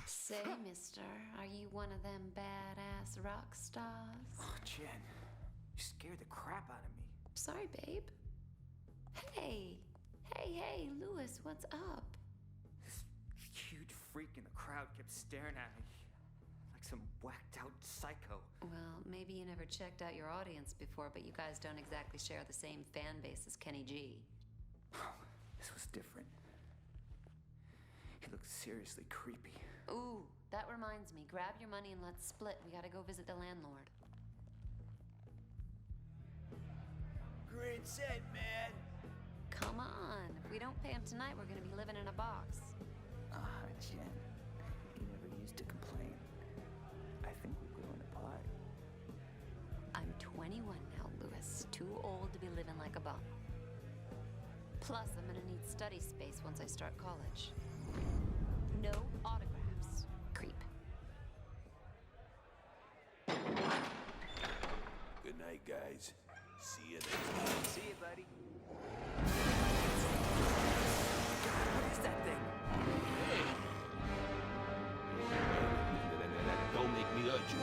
Say, mister, are you one of them badass rock stars? Oh, Jen, you scared the crap out of me. Sorry, babe. Hey, Lewis, what's up? This huge freak in the crowd kept staring at me like some whacked out psycho. Well, maybe you never checked out your audience before, but you guys don't exactly share the same fan base as Kenny G. This was different. He looked seriously creepy. Ooh, that reminds me. Grab your money and let's split. We gotta go visit the landlord. Great set, man. Come on. If we don't pay him tonight, we're gonna be living in a box. Jen, you never used to complain. I think we're growing apart. I'm 21 now, Lewis. Too old to be living like a bum. Plus, I'm gonna need study space once I start college. No autographs, creep. Good night, guys. See you next time. See you, buddy. What is that thing? Don't make me hurt you.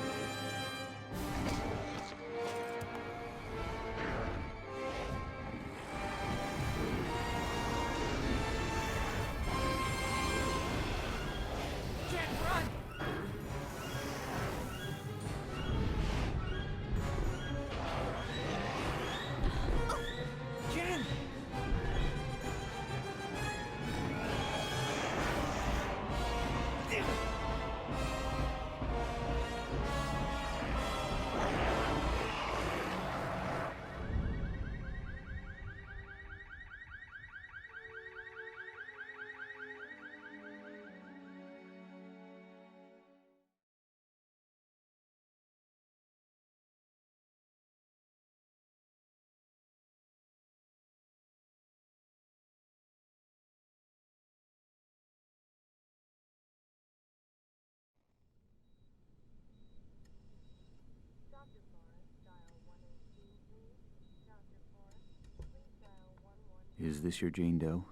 Is this your Jane Doe?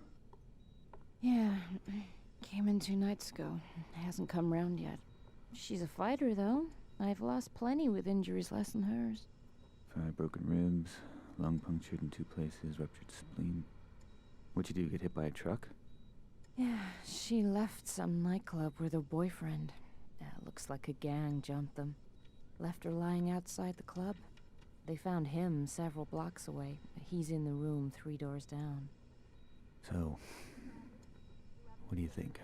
Yeah, came in 2 nights ago. Hasn't come round yet. She's a fighter, though. I've lost plenty with injuries less than hers. 5 broken ribs, lung punctured in 2 places, ruptured spleen. What'd you do, get hit by a truck? Yeah, she left some nightclub with her boyfriend. Looks like a gang jumped them. Left her lying outside the club. They found him several blocks away. He's in the room 3 doors down. So, what do you think?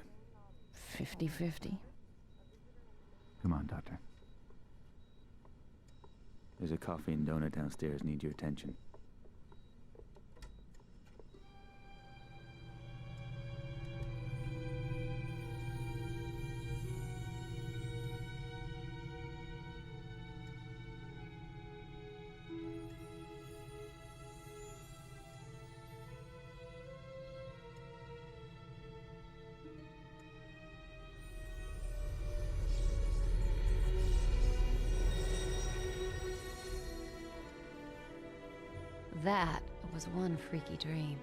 50-50. Come on, Doctor. There's a coffee and donut downstairs. Need your attention. That was one freaky dream.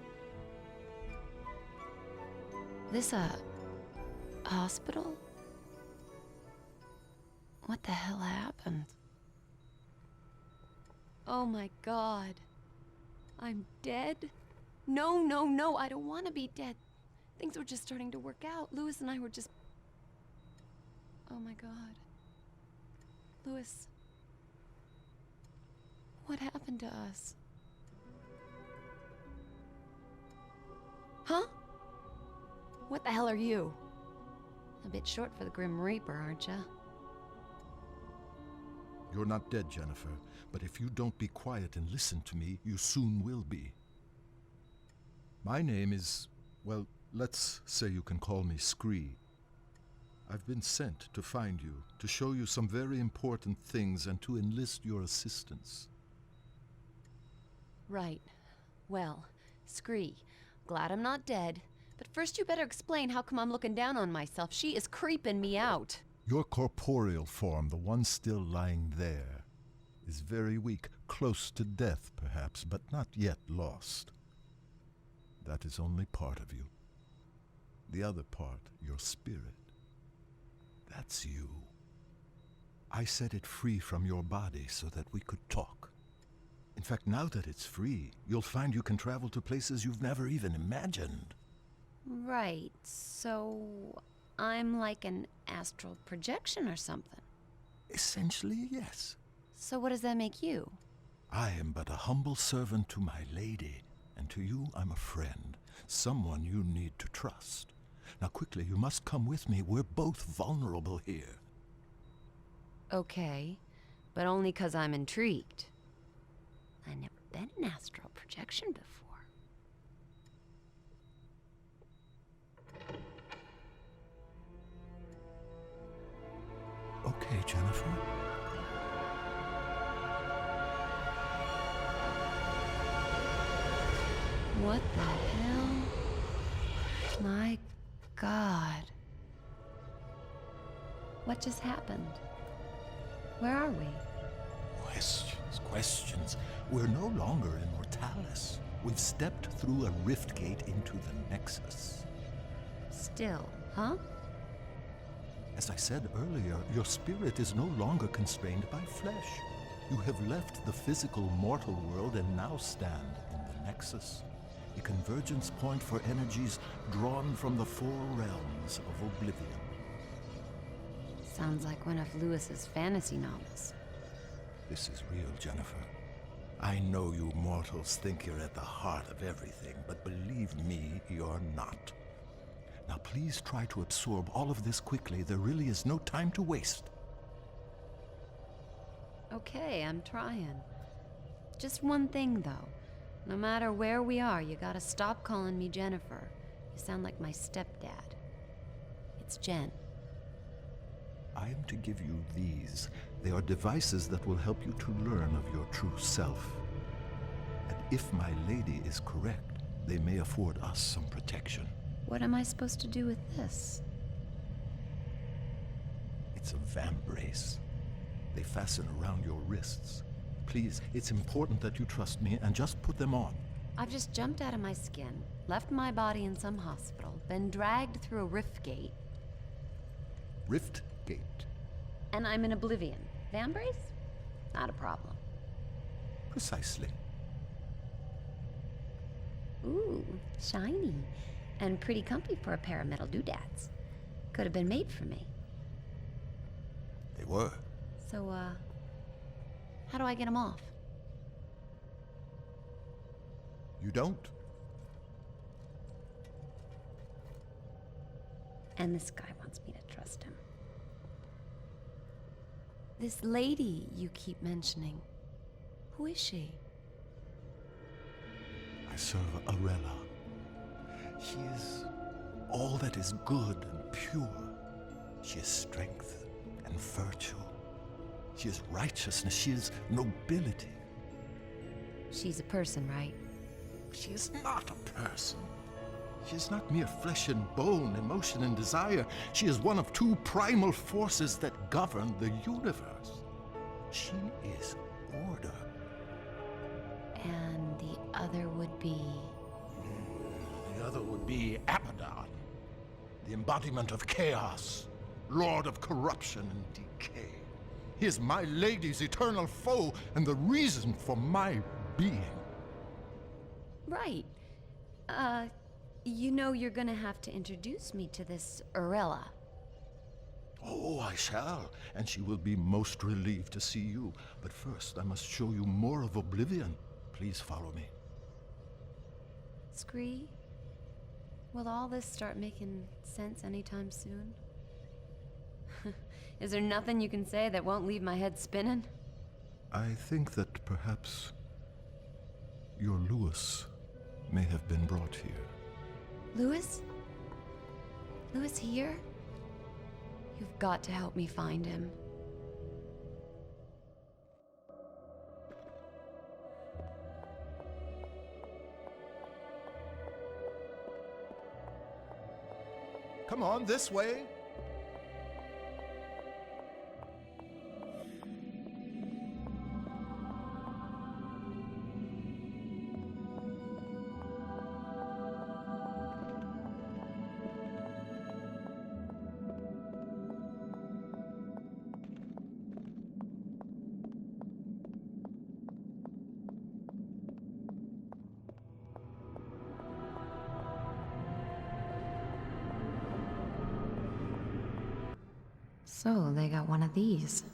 This a hospital? What the hell happened? Oh my god. I'm dead? No, no, no, I don't want to be dead. Things were just starting to work out. Louis and I were just... Oh my god. Louis. What happened to us? Huh? What the hell are you? A bit short for the Grim Reaper, aren't ya? You're not dead, Jennifer, but if you don't be quiet and listen to me, you soon will be. My name is, well, let's say you can call me Scree. I've been sent to find you, to show you some very important things and to enlist your assistance. Right. Well, Scree, glad I'm not dead. But first you better explain how come I'm looking down on myself. She is creeping me out. Your corporeal form, the one still lying there, is very weak, close to death perhaps, but not yet lost. That is only part of you. The other part, your spirit, that's you. I set it free from your body so that we could talk. In fact, now that it's free, you'll find you can travel to places you've never even imagined. Right, so I'm like an astral projection or something. Essentially, yes. So what does that make you? I am but a humble servant to my lady, and to you I'm a friend, someone you need to trust. Now quickly, you must come with me. We're both vulnerable here. Okay, but only 'cause I'm intrigued. I've never been an astral projection before. Okay, Jennifer. What the hell? My God. What just happened? Where are we? Questions. We're no longer in Mortalis. We've stepped through a rift gate into the Nexus. Still, huh? As I said earlier, your spirit is no longer constrained by flesh. You have left the physical mortal world and now stand in the Nexus, a convergence point for energies drawn from the 4 realms of oblivion. Sounds like one of Lewis's fantasy novels. This is real, Jennifer. I know you mortals think you're at the heart of everything, but believe me, you're not. Now please try to absorb all of this quickly. There really is no time to waste. Okay, I'm trying. Just one thing, though. No matter where we are, you gotta stop calling me Jennifer. You sound like my stepdad. It's Jen. I am to give you these. They are devices that will help you to learn of your true self. And if my lady is correct, they may afford us some protection. What am I supposed to do with this? It's a vamp brace. They fasten around your wrists. Please, it's important that you trust me and just put them on. I've just jumped out of my skin, left my body in some hospital, been dragged through a rift gate, Rift Gate. and I'm in oblivion. Van brace? Not a problem. Precisely. Ooh, shiny. And pretty comfy for a pair of metal doodads. Could have been made for me. They were. So, how do I get them off? You don't? And this guy wants me to trust him. This lady you keep mentioning, who is she? I serve Arella. She is all that is good and pure. She is strength and virtue. She is righteousness. She is nobility. She's a person, right? She is not a person. She is not mere flesh and bone, emotion and desire. She is one of two primal forces that govern the universe. She is order. And the other would be... The other would be Abaddon, the embodiment of chaos, lord of corruption and decay. He is my lady's eternal foe and the reason for my being. Right. You know you're gonna have to introduce me to this Arella. Oh, I shall, and she will be most relieved to see you. But first, I must show you more of Oblivion. Please follow me. Scree, will all this start making sense anytime soon? Is there nothing you can say that won't leave my head spinning? I think that perhaps your Lewis may have been brought here. Lewis? Lewis here? You've got to help me find him. Come on, this way. So, they got one of these.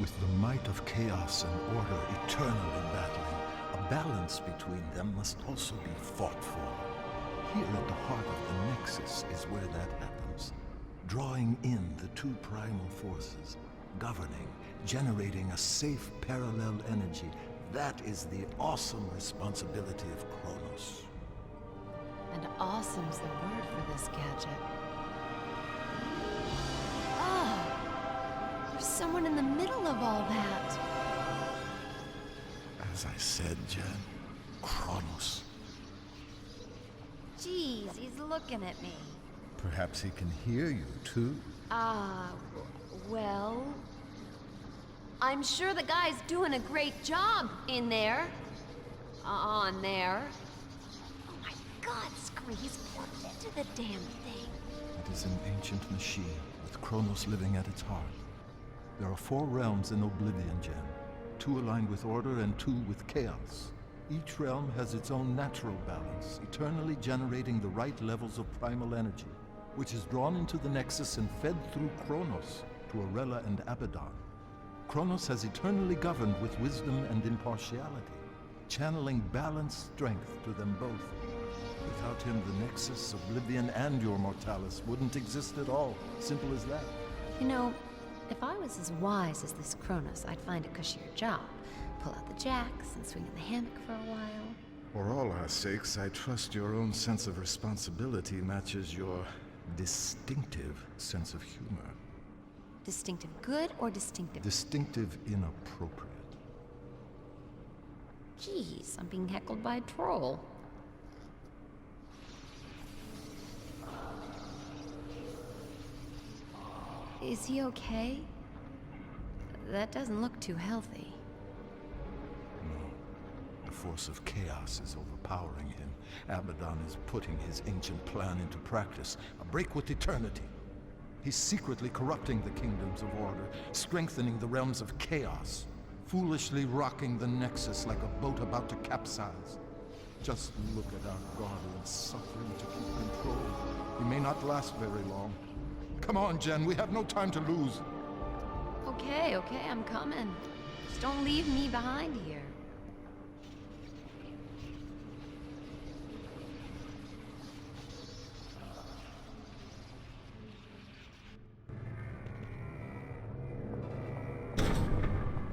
With the might of chaos and order eternally battling, a balance between them must also be fought for. Here at the heart of the Nexus is where that happens. Drawing in the two primal forces, governing, generating a safe parallel energy, that is the awesome responsibility of Kronos. And awesome's the word for this gadget. Oh! There's someone in the middle of all that. As I said, Jen, Kronos. Jeez, he's looking at me. Perhaps he can hear you, too. Well... I'm sure the guy's doing a great job in there. On there. Oh my god, Scree, he's plugged into the damn thing. It is an ancient machine, with Kronos living at its heart. There are 4 realms in Oblivion, Jen. 2 aligned with order and 2 with chaos. Each realm has its own natural balance, eternally generating the right levels of primal energy, which is drawn into the Nexus and fed through Kronos to Arella and Abaddon. Kronos has eternally governed with wisdom and impartiality, channeling balanced strength to them both. Without him, the Nexus, Oblivion, and your Mortalis wouldn't exist at all. Simple as that. You know, if I was as wise as this Kronos, I'd find a cushier job. Pull out the jacks and swing in the hammock for a while. For all our sakes, I trust your own sense of responsibility matches your distinctive sense of humor. Distinctive good or distinctive? Distinctive inappropriate. Jeez, I'm being heckled by a troll. Is he okay? That doesn't look too healthy. No. The force of chaos is overpowering him. Abaddon is putting his ancient plan into practice, a break with eternity. He's secretly corrupting the kingdoms of order, strengthening the realms of chaos, foolishly rocking the Nexus like a boat about to capsize. Just look at our guardian suffering to keep control. He may not last very long. Come on, Jen, we have no time to lose. Okay, I'm coming. Just don't leave me behind here.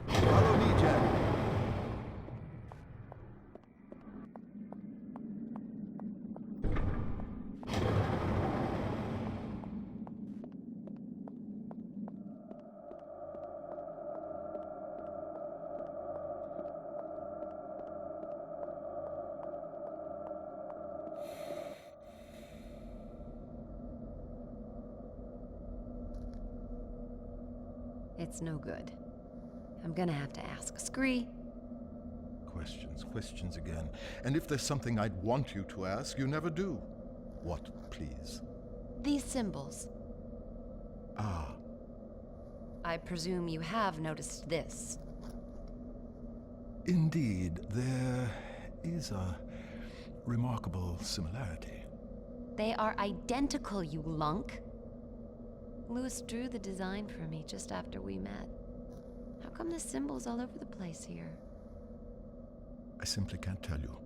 Follow me, Jen. It's no good. I'm gonna have to ask. Scree. Questions again. And if there's something I'd want you to ask, you never do. What, please? These symbols. Ah, I presume you have noticed this. indeed, there is a remarkable similarity. They are identical, you lunk. Lewis drew the design for me just after we met. How come the symbols all over the place here? I simply can't tell you.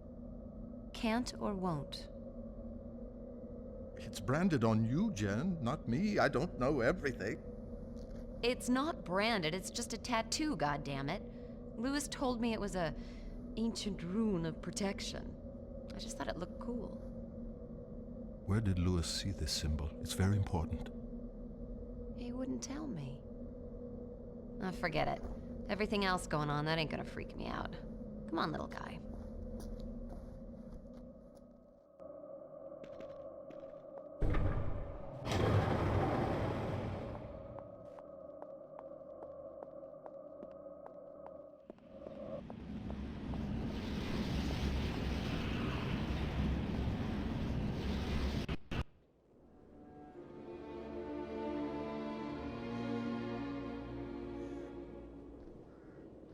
Can't or won't? It's branded on you, Jen, not me. I don't know everything. It's not branded, it's just a tattoo, goddammit. Lewis told me it was a ancient rune of protection. I just thought it looked cool. Where did Lewis see this symbol? It's very important. He wouldn't tell me. Ah, forget it. Everything else going on, that ain't gonna freak me out. Come on, little guy.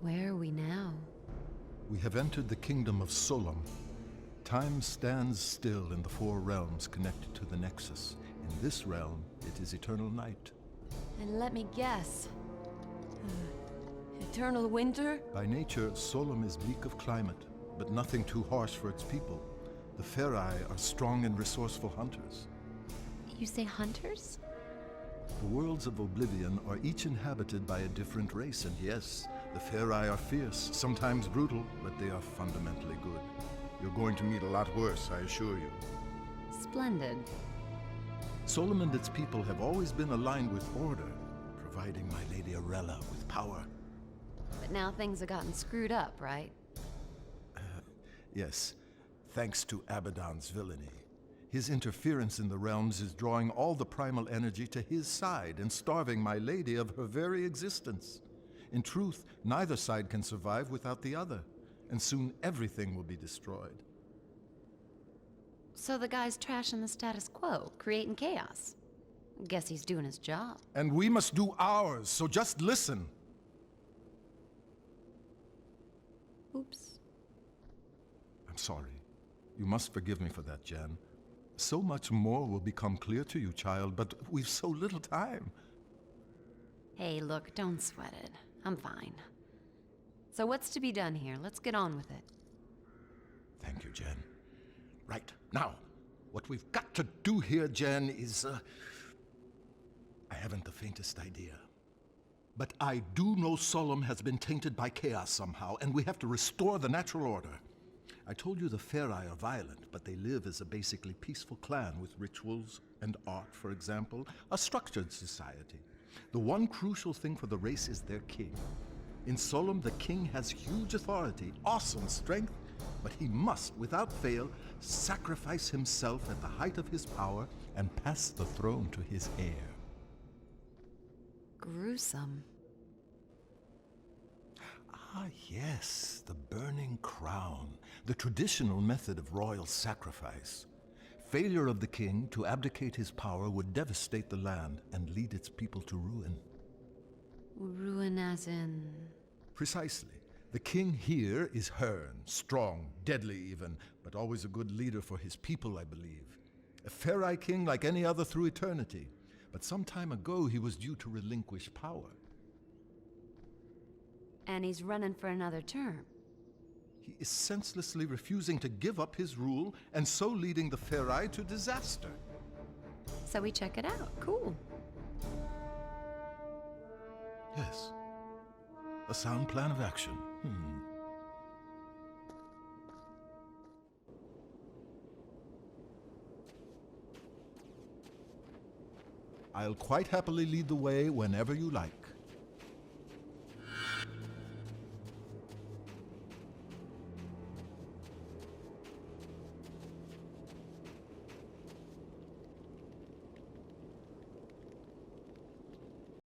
Where are we now? We have entered the kingdom of Solom. Time stands still in the four realms connected to the Nexus. In this realm, it is eternal night. And let me guess. Eternal winter? By nature, Solom is bleak of climate, but nothing too harsh for its people. The Ferai are strong and resourceful hunters. You say hunters? The worlds of Oblivion are each inhabited by a different race, and yes, the Ferai are fierce, sometimes brutal, but they are fundamentally good. You're going to meet a lot worse, I assure you. Splendid. Solom and its people have always been aligned with order, providing my Lady Arella with power. But now things have gotten screwed up, right? Yes, thanks to Abaddon's villainy. His interference in the realms is drawing all the primal energy to his side and starving my lady of her very existence. In truth, neither side can survive without the other, and soon everything will be destroyed. So the guy's trashing the status quo, creating chaos. Guess he's doing his job. And we must do ours, so just listen. Oops. I'm sorry. You must forgive me for that, Jan. So much more will become clear to you, child, but we've so little time. Hey, look, don't sweat it. I'm fine. So what's to be done here? Let's get on with it. Thank you, Jen. Right, now, what we've got to do here, Jen, is, I haven't the faintest idea. But I do know Solom has been tainted by chaos somehow, and we have to restore the natural order. I told you the Ferai are violent, but they live as a basically peaceful clan with rituals and art, for example, a structured society. The one crucial thing for the race is their king. In Solom, the king has huge authority, awesome strength, but he must, without fail, sacrifice himself at the height of his power and pass the throne to his heir. Gruesome. Ah, yes, the burning crown, the traditional method of royal sacrifice. Failure of the king to abdicate his power would devastate the land and lead its people to ruin. Ruin as in... Precisely. The king here is Hearn, strong, deadly even, but always a good leader for his people, I believe. A Farai king like any other through eternity. But some time ago he was due to relinquish power. And he's running for another term. He is senselessly refusing to give up his rule, and so leading the Farai to disaster. So we check it out. Cool. Yes. A sound plan of action. I'll quite happily lead the way whenever you like.